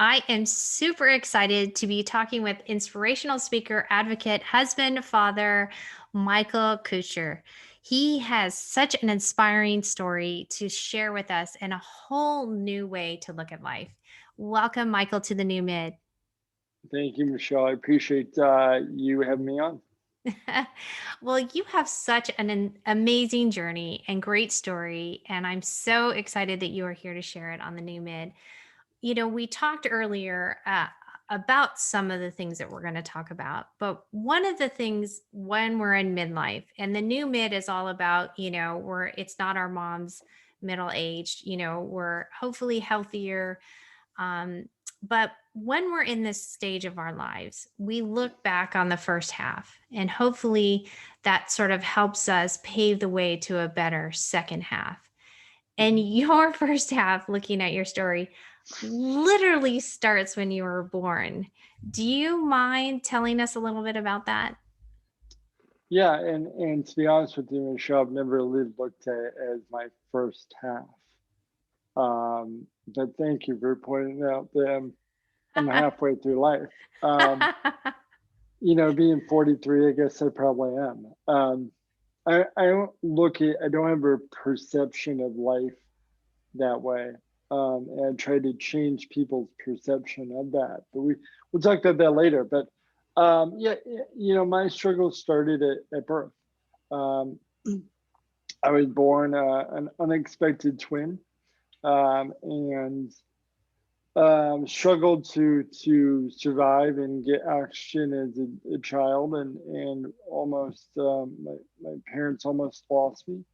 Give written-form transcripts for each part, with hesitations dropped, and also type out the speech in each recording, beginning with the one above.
I am super excited to be talking with inspirational speaker, advocate, husband, father, Michael Kutcher. He has such an inspiring story to share with us and a whole new way to look at life. Welcome, Michael, to the new mid. Thank you, Michelle. I appreciate you having me on. Well, you have such an amazing journey and great story, and I'm so excited that you are here to share it on the new mid. We talked earlier about some of the things that we're going to talk about, but one of the things when we're in midlife, and the new mid is all about, it's not our mom's middle aged, we're hopefully healthier. But when we're in this stage of our lives, we look back on the first half, and hopefully that sort of helps us pave the way to a better second half. And Mhm. your first half, looking at your story, literally starts when you were born. Do you mind telling us a little bit about that? Yeah, and to be honest with you, Michelle, I've never really looked at it as my first half. But thank you for pointing out that I'm halfway through life. Um, being 43, I guess I probably am. I don't have a perception of life that way. And I try to change people's perception of that. But we'll talk about that later. But yeah, my struggle started at birth. Um, I was born an unexpected twin, and struggled to survive and get oxygen as a child, and almost my parents almost lost me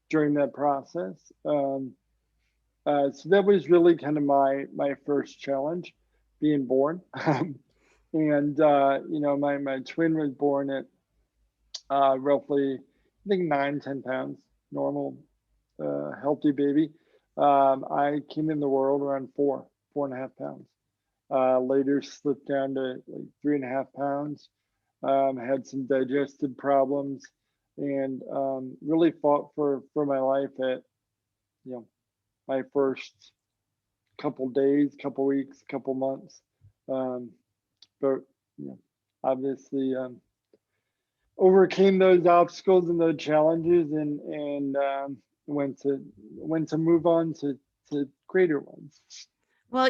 during that process. So that was really kind of my first challenge, being born. And my twin was born at roughly, I think, 9, 10 pounds, normal, healthy baby. I came in the world around 4.5 pounds. Later slipped down to like 3.5 pounds. Had some digestive problems, and really fought for my life at you know my first couple days, couple weeks, couple months. Um, but you know, obviously overcame those obstacles and those challenges, and went to move on to greater ones. Well,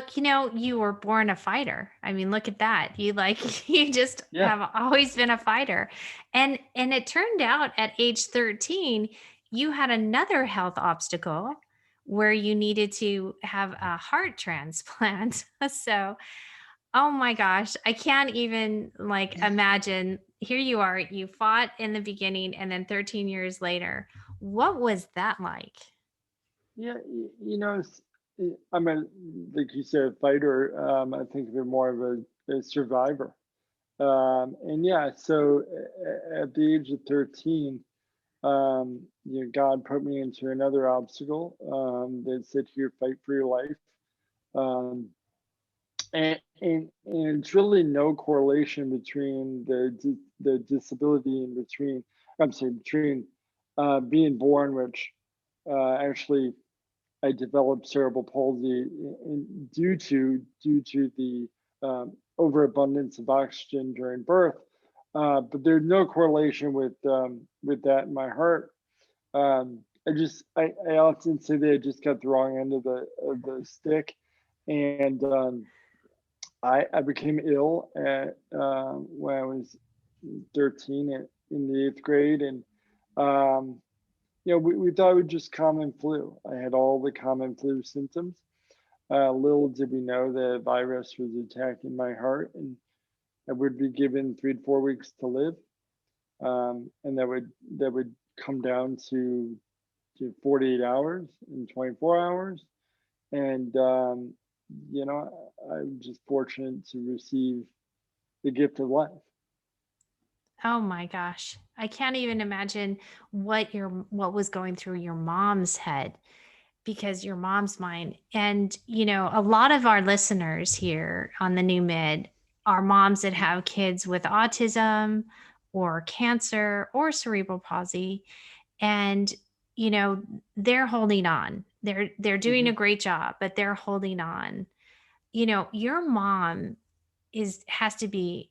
you were born a fighter. I mean, look at that. You like you just Yeah, have always been a fighter. And it turned out at age 13, you had another health obstacle where you needed to have a heart transplant. So, oh my gosh, I can't even like imagine. Here you are, you fought in the beginning and then 13 years later. What was that like? yeah. I'm a, like you said, a fighter. I think of it more of a survivor. And yeah, so at the age of 13, God put me into another obstacle that said, "Here, fight for your life." Um, and it's really no correlation between the disability and between, I'm sorry, between being born, which actually I developed cerebral palsy due to the overabundance of oxygen during birth. But there's no correlation with that in my heart. I often say that I just got the wrong end of the stick, and I became ill when I was 13 in the eighth grade, and um, we thought it was just common flu. I had all the common flu symptoms. Little did we know the virus was attacking my heart, and I would be given 3 to 4 weeks to live, and that would come down to 48 hours and 24 hours. And I'm just fortunate to receive the gift of life. Oh my gosh. I can't even imagine what was going through your mom's head because your mom's mind. And a lot of our listeners here on the new mid are moms that have kids with autism or cancer or cerebral palsy, and they're holding on. They're doing a Mhm. great job, but they're holding on. your mom has to be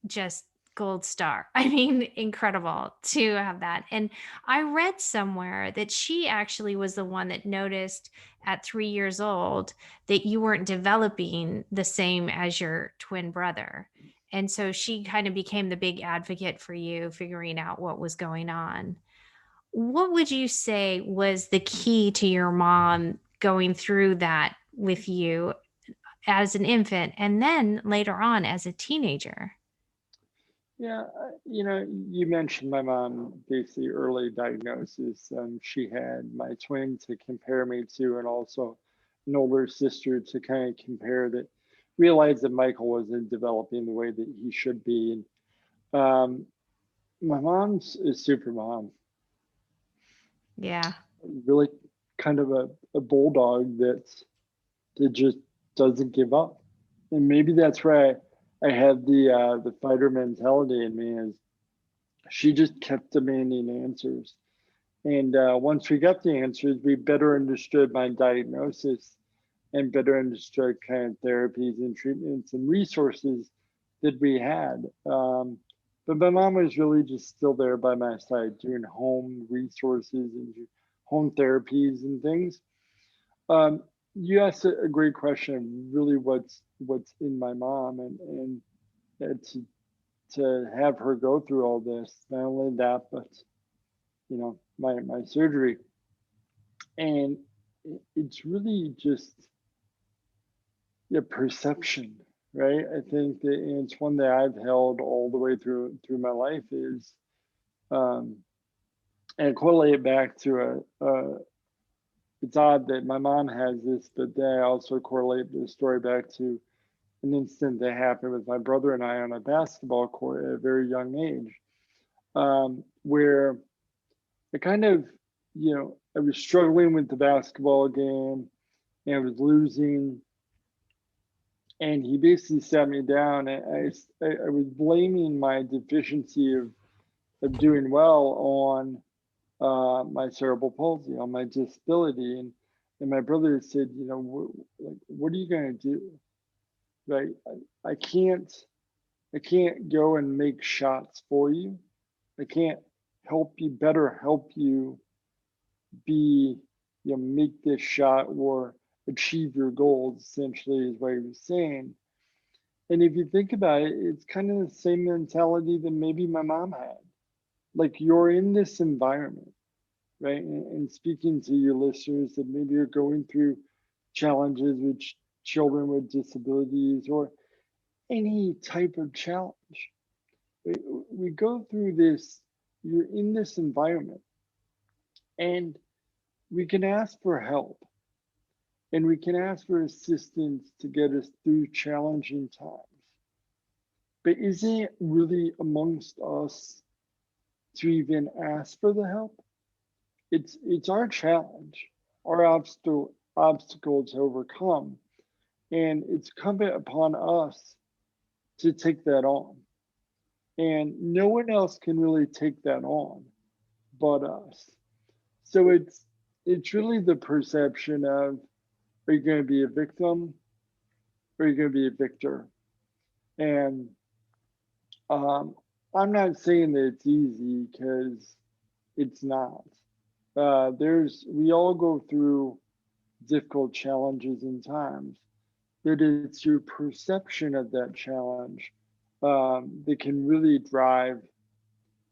just gold star. I mean, incredible to have that. And I read somewhere that she actually was the one that noticed at 3 years old that you weren't developing the same as your twin brother. And so she kind of became the big advocate for you figuring out what was going on. What would you say was the key to your mom going through that with you as an infant and then later on as a teenager? Yeah, you mentioned my mom basically early diagnosis. She had my twin to compare me to, and also an older sister to kind of compare that, realize that Michael wasn't developing the way that he should be. And my mom's a super mom, Yeah. really kind of a bulldog that just doesn't give up. And maybe that's where I had the fighter mentality in me, is she just kept demanding answers. And once we got the answers, we better understood my diagnosis and better understood kind of therapies and treatments and resources that we had. But my mom was really just still there by my side, doing home resources and home therapies and things. Um, you asked a great question, really what's in my mom, and to have her go through all this, not only that, but my surgery, and it's really just a perception, right? I think that, and it's one that I've held all the way through my life, is um and correlate it back to a it's odd that my mom has this, but then I also correlate the story back to an incident that happened with my brother and I on a basketball court at a very young age, where I kind of, I was struggling with the basketball game and I was losing. And he basically sat me down, and I was blaming my deficiency of doing well on my cerebral palsy, on my disability. And my brother said, like, what are you going to do? Right? I can't, I can't go and make shots for you. I can't help you be, make this shot or achieve your goals, essentially, is what he was saying. And if you think about it, it's kind of the same mentality that maybe my mom had. Like, you're in this environment, right? And speaking to your listeners that maybe you're going through challenges with children with disabilities or any type of challenge. We, we go through this, you're in this environment, and we can ask for help and we can ask for assistance to get us through challenging times. But isn't it really amongst us to even ask for the help? It's our challenge, our obstacle to overcome, and it's incumbent upon us to take that on. And no one else can really take that on but us. So it's really the perception of, are you going to be a victim or are you going to be a victor? And um, I'm not saying that it's easy, because it's not. We all go through difficult challenges and times, but it's your perception of that challenge that can really drive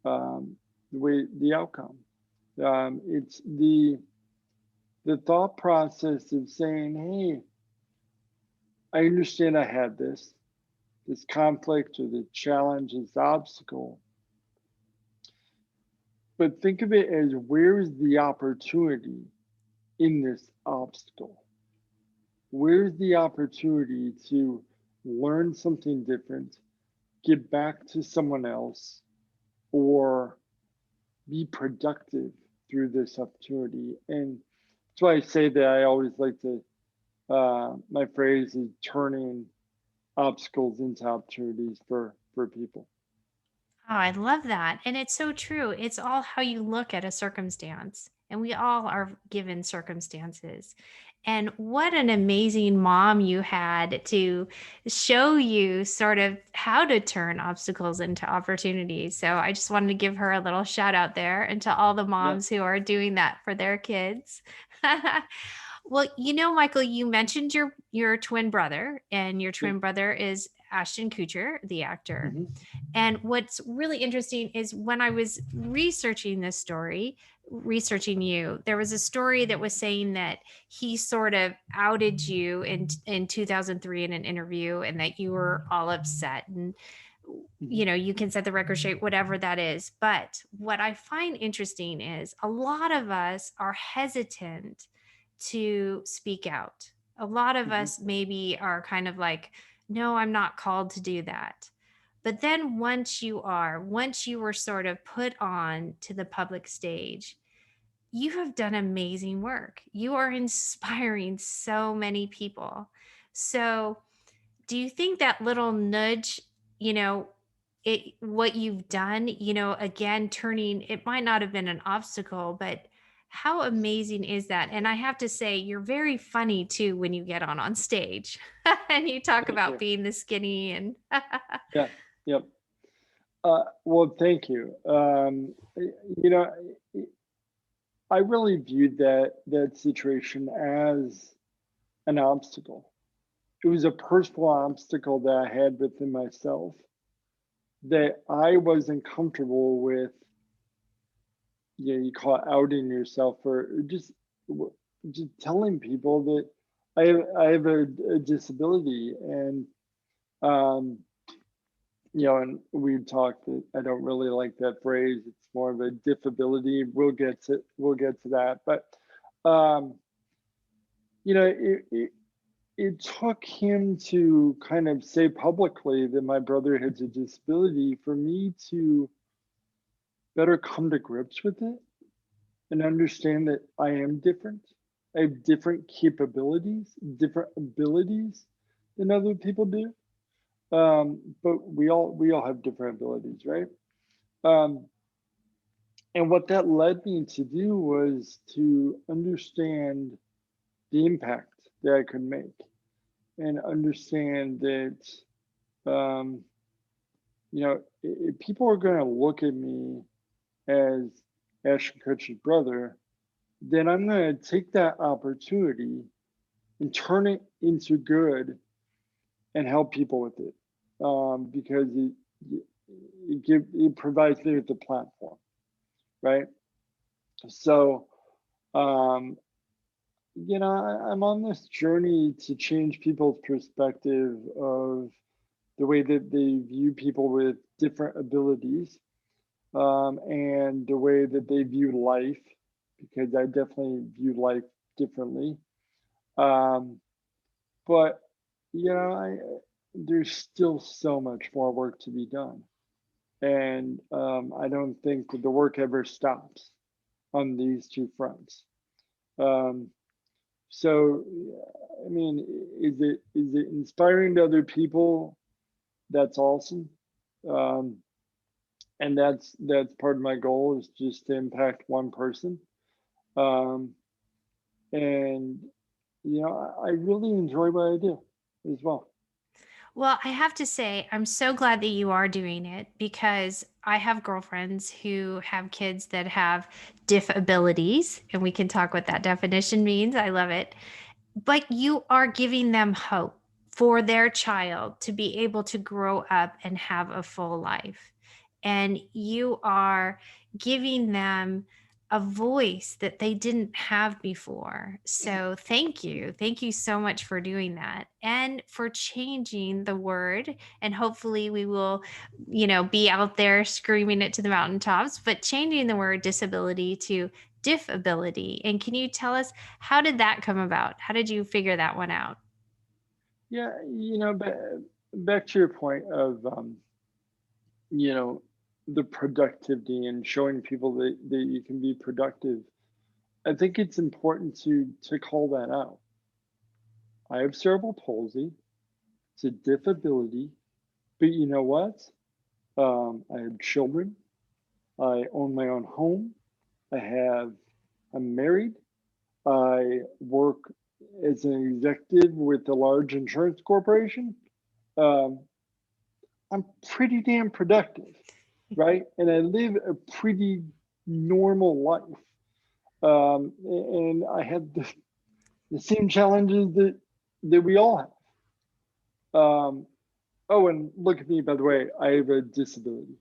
the outcome. It's the thought process of saying, "Hey, I understand I had this conflict or the challenge, this obstacle, but think of it as, where is the opportunity in this obstacle? Where's the opportunity to learn something different, give back to someone else, or be productive through this opportunity?" And that's why I say that I always like to, my phrase is turning obstacles into opportunities for people. Oh, I love that. And it's so true. It's all how you look at a circumstance. And we all are given circumstances. And what an amazing mom you had to show you sort of how to turn obstacles into opportunities. So I just wanted to give her a little shout out there and to all the Yeah. moms who are doing that for their kids. Well, Michael, you mentioned your twin brother, and your Yep. twin brother is Ashton Kutcher, the actor. Hmm. And what's really interesting is when I was researching this story, researching you, there was a story that was saying that he sort of outed you in 2003 in an interview, and that you were all upset, and Hmm. you can set the record straight, whatever that is. But what I find interesting is a lot of us are hesitant to speak out. A lot of Hmm. us maybe are kind of like, no, I'm not called to do that. But then once you were sort of put on to the public stage, you have done amazing work. You are inspiring so many people. So, do you think that little nudge, you know, what you've done, again, turning, it might not have been an obstacle, but how amazing is that? And I have to say, you're very funny too when you get on stage and you talk Thank about you. being the skinny and Yeah. Yep. Well, thank you. You know, I really viewed that situation as an obstacle. It was a personal obstacle that I had within myself that I wasn't comfortable with. You call it outing yourself, or just telling people that I have a disability, and um, and we've talked that I don't really like that phrase. It's more of a diffability. We'll get to that, but um, it took him to kind of say publicly that my brother has a disability for me to better come to grips with it and understand that I am different. I have different capabilities, different abilities than other people do. But we all have different abilities, right? Um, and what that led me to do was to understand the impact that I could make, and understand that um, if people are going to look at me as Ashton Kutcher's brother, then I'm going to take that opportunity and turn it into good and help people with it, because it provides me with a platform, right? So, um, I'm on this journey to change people's perspective of the way that they view people with different abilities, and the way that they view life, because I definitely view life differently. Um, but there's still so much more work to be done, and I don't think that the work ever stops on these two fronts. Um, so, I mean, is it inspiring to other people? That's awesome, um, and that's part of my goal, is just to impact one person. Um, and I really enjoy what I do as well. Well, I have to say, I'm so glad that you are doing it, because I have girlfriends who have kids that have diffabilities, and we can talk what that definition means. I love it. But you are giving them hope for their child to be able to grow up and have a full life. And you are giving them a voice that they didn't have before. So thank you. Thank you so much for doing that and for changing the word. And hopefully we will, be out there screaming it to the mountaintops, but changing the word disability to diffability. And can you tell us, how did that come about? How did you figure that one out? Yeah, back to your point of you know the productivity and showing people that you can be productive. I think it's important to call that out. I have cerebral palsy. It's a disability, but you know what? I have children. I own my own home. I have. I'm married. I work. as an executive with a large insurance corporation, um, I'm pretty damn productive, right? And I live a pretty normal life. And I have the same challenges that we all have. Oh, and look at me, by the way, I have a disability,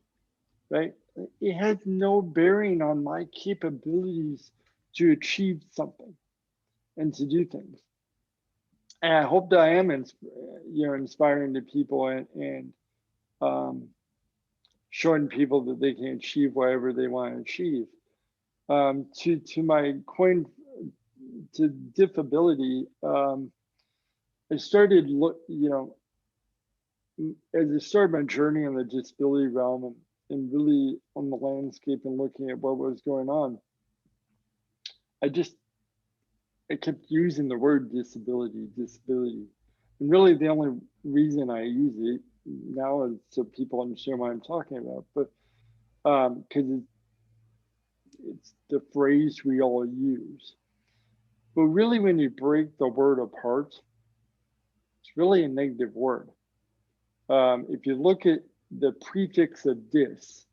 right? It has no bearing on my capabilities to achieve something and to do things. And I hope that I am, inspiring to people and um, showing people that they can achieve whatever they want to achieve. To my coin to diffability, I started as I started my journey in the disability realm and really on the landscape and looking at what was going on. I just I kept using the word disability. And really the only reason I use it now is so people understand what I'm talking about. But because it's the phrase we all use. But really, when you break the word apart, it's really a negative word. If you look at the prefix of dis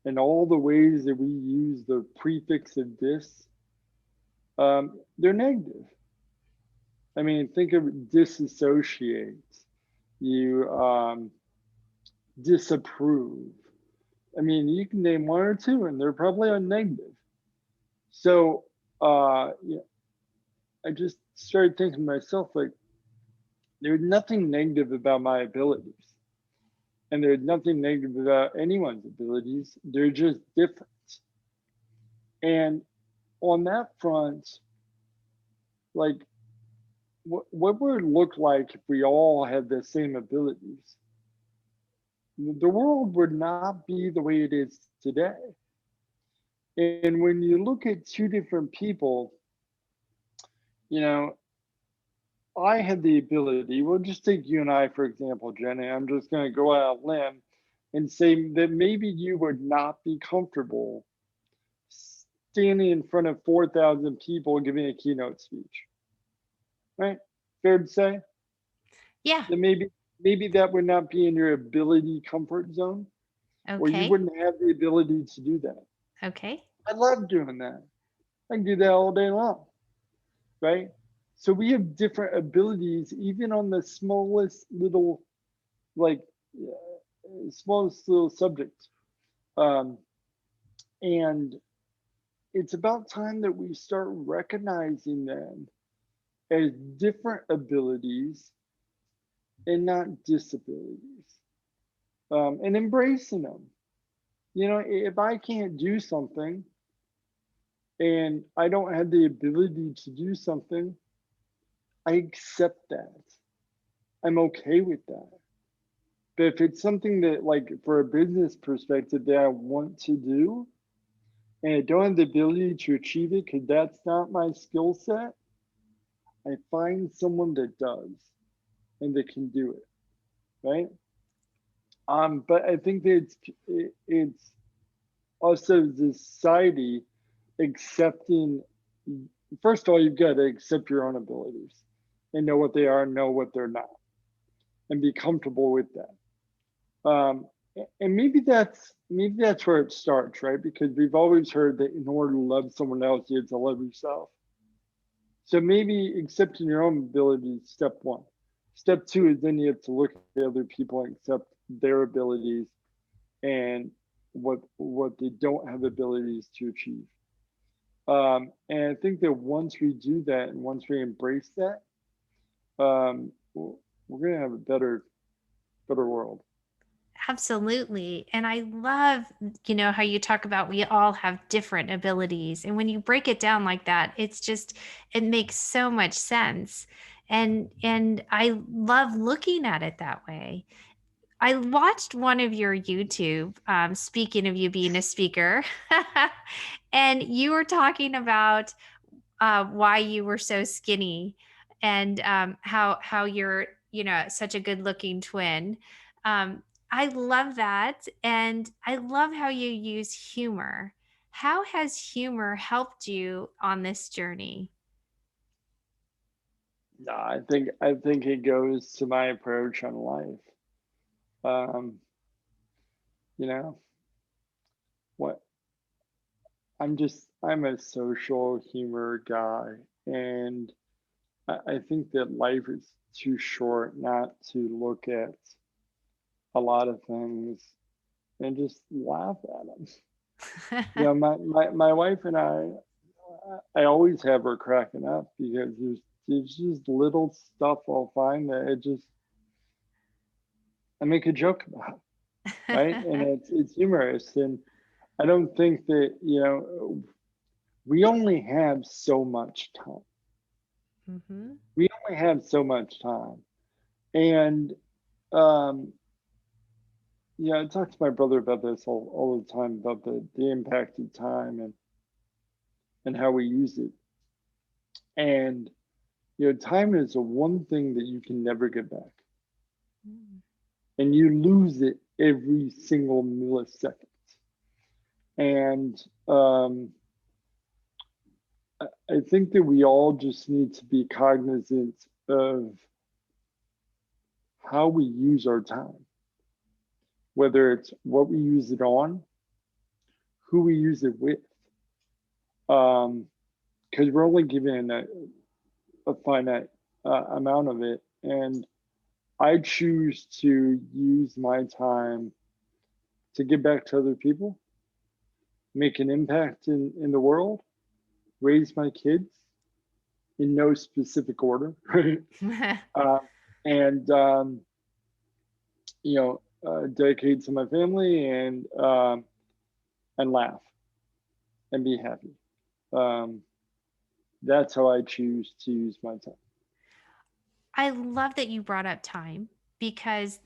and all the ways that we use the prefix of dis, they're negative. I mean, think of disassociate, you disapprove. I mean, you can name one or two, and they're probably a negative. So, yeah, I just started thinking to myself, like, there's nothing negative about my abilities, and there's nothing negative about anyone's abilities. They're just different. And on that front, like, what would it look like if we all had the same abilities? The world would not be the way it is today. And when you look at two different people, you know, I had the ability, we'll just take you and I, for example, Jenny. I'm just going to go out on a limb and say that maybe you would not be comfortable standing in front of 4,000 people giving a keynote speech, right? Fair to say Yeah. that maybe that would not be in your ability comfort zone, or you Okay. wouldn't have the ability to do that. Okay. I love doing that. I can do that all day long, right? So we have different abilities, even on the smallest little, like, smallest little subject. Um, and it's about time that we start recognizing them as different abilities and not disabilities, and embracing them. If I can't do something and I don't have the ability to do something, I accept that. I'm okay with that. But if it's something that, like, for a business perspective, that I want to do and I don't have the ability to achieve it because that's not my skill set, I find someone that does and that can do it, right? But I think that it's also the society accepting. First of all, you've got to accept your own abilities and know what they are, and know what they're not, and be comfortable with that. And maybe that's where it starts, right? Because we've always heard that in order to love someone else, you have to love yourself. So maybe accepting your own abilities is step one. Step two is then you have to look at other people and accept their abilities and what they don't have abilities to achieve. And I think that once we do that and once we embrace that, we're gonna have a better world. Absolutely. And I love, how you talk about we all have different abilities. And when you break it down like that, it makes so much sense. And I love looking at it that way. I watched one of your YouTube, speaking of you being a speaker, and you were talking about why you were so skinny and how you're such a good looking twin. I love that, and I love how you use humor. How has humor helped you on this journey? No, I think it goes to my approach on life. Um, you know, what I'm a social humor guy, and I think that life is too short not to look at a lot of things and just laugh at them. My wife and I always have her cracking up because there's just little stuff I'll find that I make a joke about, right? And it's humorous, and I don't think that we only have so much time. Hmm. We only have so much time, and um, I talk to my brother about this all the time about the impact of time and how we use it. And time is the one thing that you can never get back, and you lose it every single millisecond. And I think that we all just need to be cognizant of how we use our time, whether it's what we use it on, who we use it with, because we're only given a finite amount of it. And I choose to use my time to give back to other people, make an impact in the world, raise my kids in no specific order, right? Uh, and dedicate to my family and laugh and be happy. Um, that's how I choose to use my time. I love that you brought up time because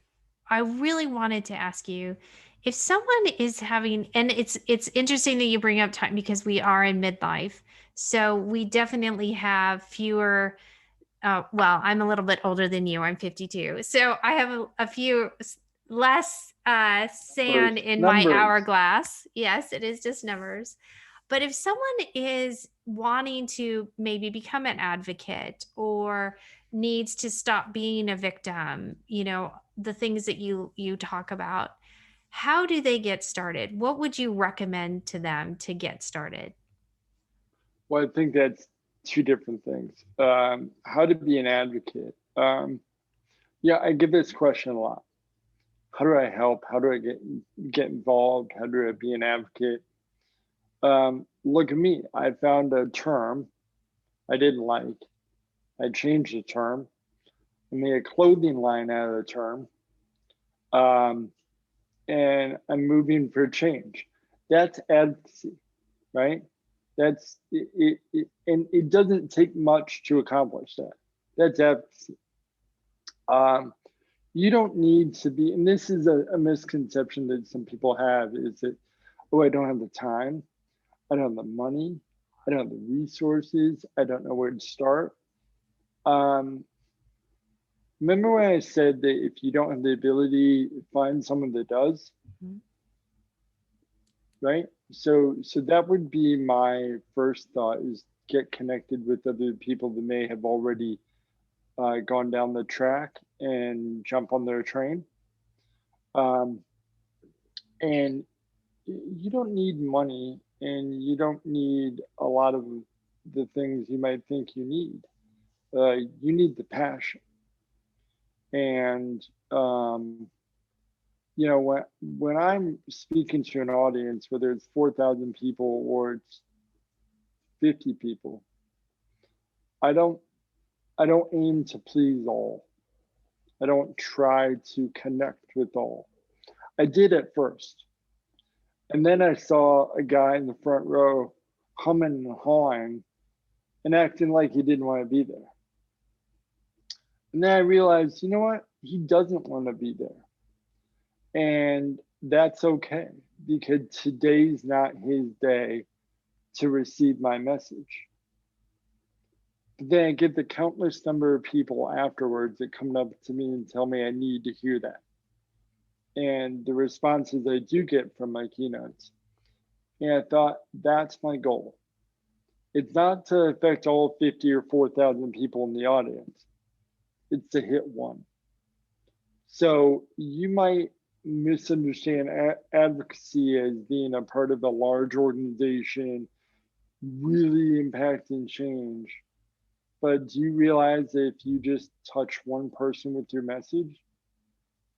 I really wanted to ask you if someone is having, and it's interesting that you bring up time because we are in midlife. So we definitely have fewer. Well, I'm a little bit older than you. I'm 52. So I have a few less sand in my Numbers. hourglass. Yes, it is just numbers. But if someone is wanting to maybe become an advocate or needs to stop being a victim, the things that you talk about, how do they get started? What would you recommend to them to get started? Well, I think that's two different things. How to be an advocate. Yeah, I get this question a lot. How do I help? How do I get involved? How do I be an advocate? Look at me. I found a term I didn't like. I changed the term. I made a clothing line out of the term. Um, and I'm moving for change. That's advocacy, right? That's and it doesn't take much to accomplish that. That's advocacy. Um, you don't need to be, and this is a misconception that some people have is that, oh, I don't have the time, I don't have the money, I don't have the resources, I don't know where to start. Um, Remember when I said that if you don't have the ability, find someone that does, Mhm. right? So that would be my first thought is get connected with other people that may have already gone down the track and jump on their train. Um, and you don't need money and you don't need a lot of the things you might think you need. You need the passion. And when I'm speaking to an audience, whether it's 4,000 people or it's 50 people, I don't I don't aim to please all. I don't try to connect with all. I did at first. And then I saw a guy in the front row humming and hawing and acting like he didn't want to be there. And then I realized, you know what? He doesn't want to be there. And that's okay because today's not his day to receive my message. But then I get the countless number of people afterwards that come up to me and tell me I need to hear that. And the responses I do get from my keynotes. And I thought, that's my goal. It's not to affect all 50 or 4,000 people in the audience. It's to hit one. So you might misunderstand advocacy as being a part of a large organization, really impacting change. But do you realize that if you just touch one person with your message,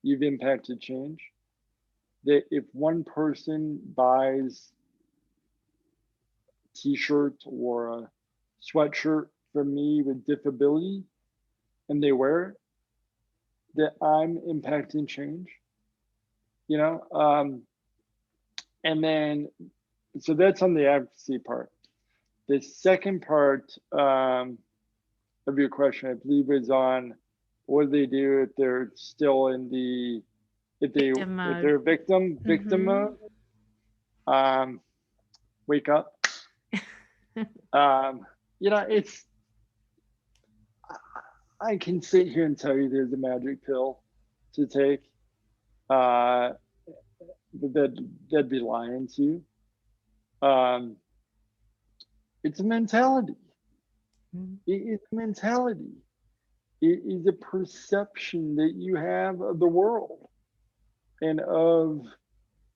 you've impacted change? That if one person buys a t-shirt or a sweatshirt from me with Diffability and they wear it, that I'm impacting change, you know? And then, so that's on the advocacy part. The second part of your question, I believe, is on what do they do if they're still in the Victim if mode. they're a victim Hmm. mode. Um, Wake up. Um, it's I can sit here and tell you there's a magic pill to take. Uh, but that'd be lying to you. Um, it's a mentality. It is a mentality. It is a perception that you have of the world and of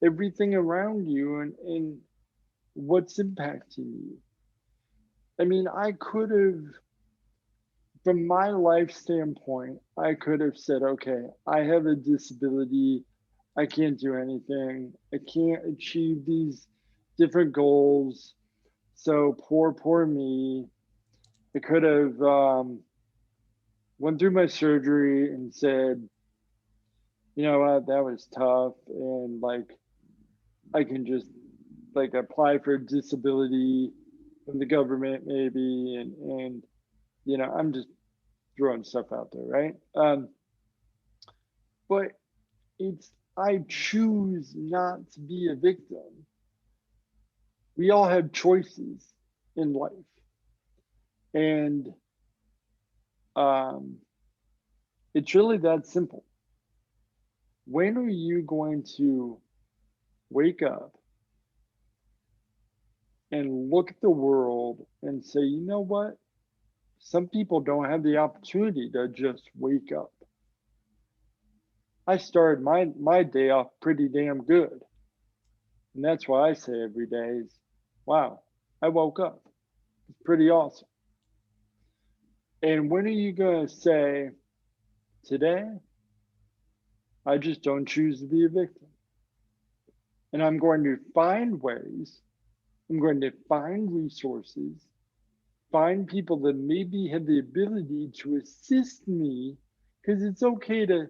everything around you and what's impacting you. I mean, I could have, from my life standpoint, I could have said, okay, I have a disability. I can't do anything. I can't achieve these different goals. So poor me. I could have went through my surgery and said, you know what, that was tough, and like I can just like apply for disability from the government maybe, and I'm just throwing stuff out there, right? But it's I choose not to be a victim. We all have choices in life, and um, it's really that simple. When are you going to wake up and look at the world and say, you know what? Some people don't have the opportunity to just wake up. I started my day off pretty damn good. And that's why I say every day is, wow, I woke up. It's pretty awesome. And when are you going to say, today, I just don't choose to be a victim? And I'm going to find ways, I'm going to find resources, find people that maybe have the ability to assist me, because it's okay to,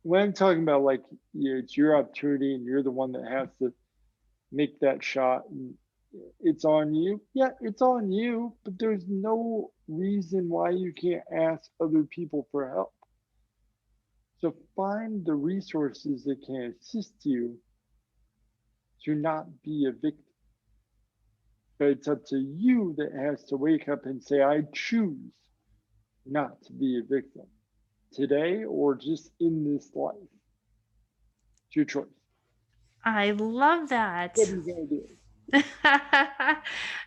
when I'm talking about like, it's your opportunity and you're the one that has to make that shot and it's on you. Yeah, it's on you, but there's no reason why you can't ask other people for help. So find the resources that can assist you to not be a victim. But it's up to you that has to wake up and say, I choose not to be a victim today or just in this life. It's your choice. I love What that. are you going to do?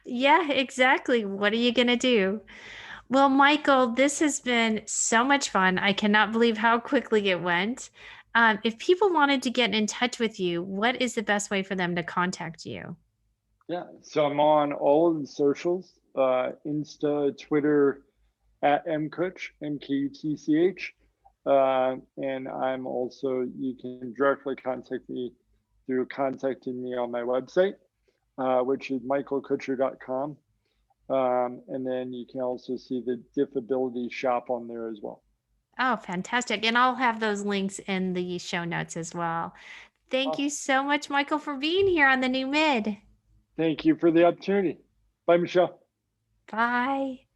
Yeah, exactly. What are you going to do? Well, Michael, this has been so much fun. I cannot believe how quickly it went. If people wanted to get in touch with you, what is the best way for them to contact you? Yeah. So I'm on all of the socials, Insta, Twitter, at mkutch, MKUTCH. And I'm also, you can directly contact me through contacting me on my website, which is michaelkutcher.com. And then you can also see the Diffability shop on there as well. Oh, fantastic. And I'll have those links in the show notes as well. Thank you Awesome. so much, Michael, for being here on the new mid. Thank you for the opportunity. Bye, Michelle. Bye.